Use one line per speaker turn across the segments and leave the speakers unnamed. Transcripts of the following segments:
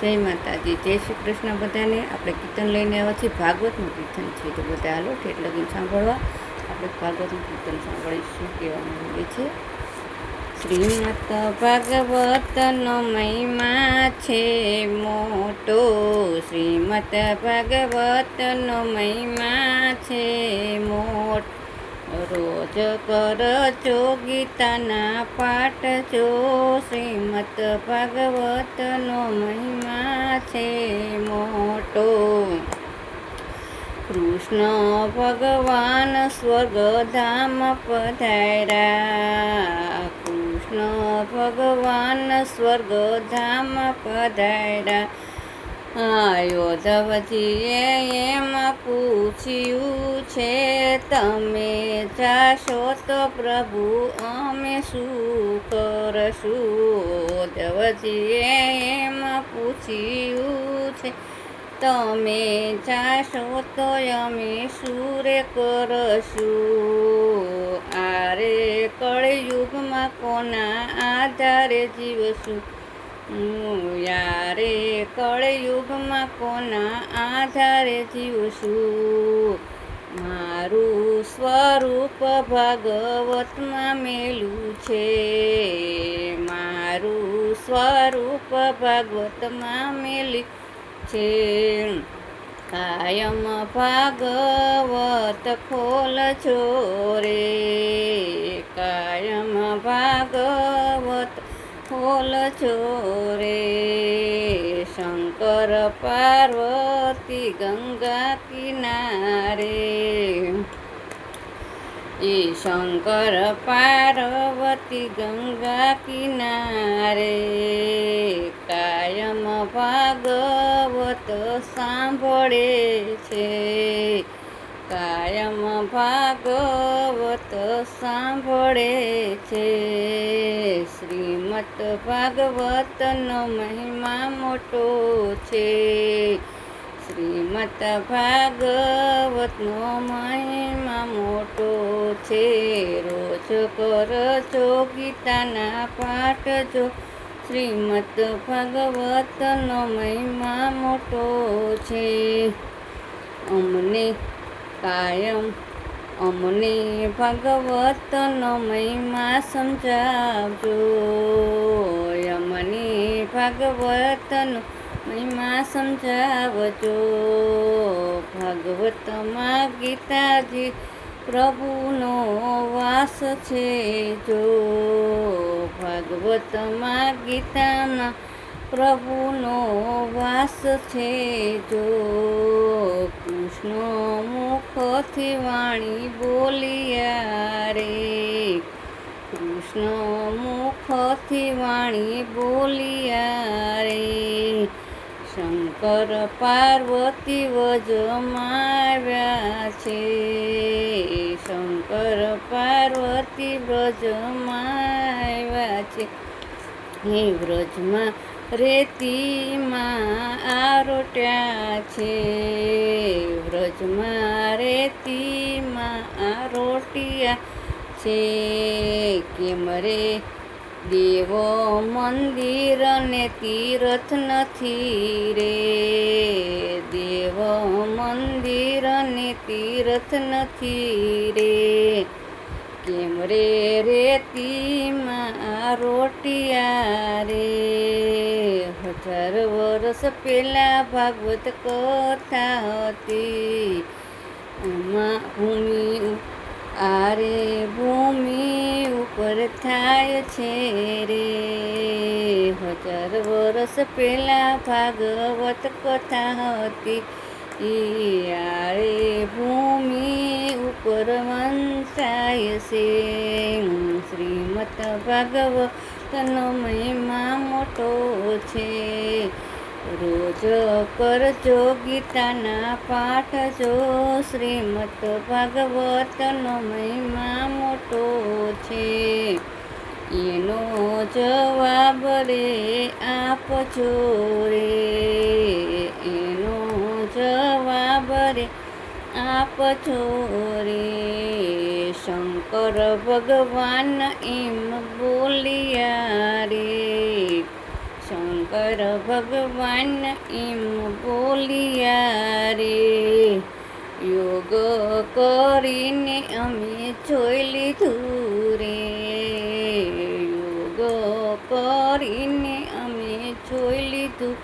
જય માતાજી, જય શ્રી કૃષ્ણ બધાને. આપણે કીર્તન લઈને આવ્યા છીએ, ભાગવતનું કીર્તન છે. તો બધા હાલો ઠેઠ લગીને સાંભળવા. આપણે ભાગવતનું કીર્તન સાંભળીશું. કહેવાનું આવે છે, શ્રીમદ ભાગવતનો મહિમા છે મોટો, શ્રીમદ ભાગવતનો મહિમા છે મોટો. રોજ કરજો ગીતાના પાઠ જો, શ્રીમદ ભાગવતનો મહિમા છે મોટો. કૃષ્ણ ભગવાન સ્વર્ગધામ પધાર્યા, કૃષ્ણ ભગવાન સ્વર્ગધામ પધાર્યા. યોધવજીએ એમાં પૂછ્યું છે, તમે જાશો તો પ્રભુ અમે શું કરશું? યોધવજીએ એમાં પૂછ્યું છે, તમે જાશો તો અમે શું રે કરશું? આરે કળયુગમાં કોના આધારે જીવશું? યારે કળયુગમાં કોના આધારે જીવશું? મારું સ્વરૂપ ભાગવતમાં મેલું છે, મારું સ્વરૂપ ભાગવતમાં મેલું છે. કાયમ ભાગવત ખોલજો રે, કાયમ ભાગવત ખોલજો રે. શંકર પાર્વતી ગંગા કિનારે, એ શંકર પાર્વતી ગંગા કિનારે. કાયમ ભાગવત સાંભળે છે, કાયમ ભાગવત સાંભળે છે. શ્રીમદ ભાગવતનો મહિમા મોટો છે, શ્રીમદ ભાગવતનો મહિમા મોટો છે. રોજ કરજો ગીતાના પાઠ જો, શ્રીમદ ભાગવતનો મહિમા મોટો છે. અમને કાયમ અમને ભાગવતનો મહિમા સમજાવજો, અમને ભાગવતનો મહિમા સમજાવજો. ભાગવતમાં ગીતાજી પ્રભુનો વાસ છે જો, ભાગવતમાં ગીતામાં પ્રભુનો વાસ છે જો. કૃષ્ણ મુખથી વાણી બોલિયા રે, કૃષ્ણ મુખથી વાણી બોલિયા રે. શંકર પાર્વતી વ્રજમાં છે, શંકર પાર્વતી વ્રજમાં છે. હે વ્રજમાં રેતીમાં આરોટ્યા છે, વ્રજમાં રેતીમાં આરોટ્યા છે. કેમ રે દેવો મંદિર ને તીર્થ નથી રે, દેવ મંદિર ને તીર્થ નથી રે. કેમ રે રેતીમાં રોટિયા રે? 1000 વર્ષ પહેલા ભાગવત કથા હતી, એમાં ભૂમિ ઉપર થાય છે રે. 1000 વર્ષ પહેલા ભાગવત કથા હતી, આરે ભૂમિ ઉપર વંચાય છે. શ્રીમદ ભાગવતનો મહિમા મોટો છે, રોજ કરજો ગીતાના પાઠ જો, શ્રીમદ ભાગવતનો મહિમા મોટો છે. એનો જવાબ રે આપજો રે, એનો જવાબ રે આપજો રે. શંકર ભગવાન એમ બોલ્યા રે, શંકર શંકર ભગવાન એમ બોલ્યા રે, યોગ કરીને અમે જોઈ લીધું રે, યોગ કરીને અમે જોઈ લીધું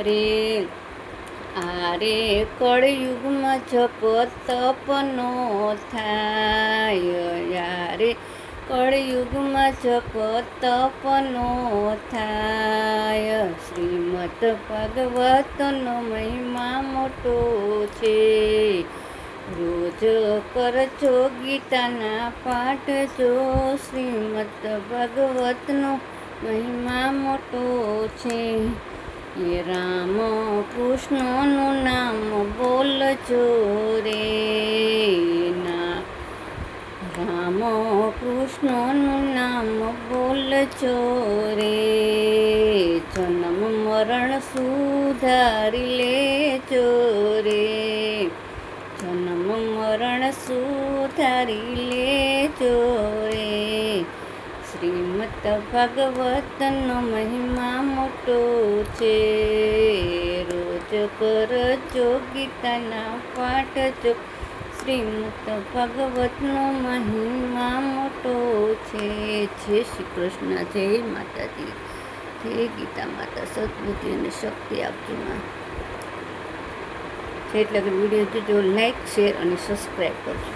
રે. આરે કળયુગમાં જપ તપ નો થાય, યારે કળયુગમાં જપ તપ નો થાય. શ્રીમદ ભાગવતનો મહિમા મોટો છે, રોજ કરજો ગીતાના પાઠ જો. શ્રીમદ ભાગવતનો મહિમા મોટો છે, એ રામ કૃષ્ણનું નામ બોલજો રે ના, રામ કૃષ્ણનું નામ બોલજો રે. જન્મ મરણ સુધારી લેજો રે, જન્મ મરણ સુધારી લેજો રે. શ્રીમદ ભાગવતનો મહિમા મોટો છે, રોજ કરજો ગીતાના પાઠ જો. શ્રીમદ ભાગવતનો મહિમા મોટો છે. જય શ્રી કૃષ્ણ, જય માતાજી, જય ગીતા માતા. સદબુદ્ધિ અને શક્તિ આપજો માં. જેટલા વિડીયો જોજો, લાઈક શેર અને સબસ્ક્રાઈબ કરજો.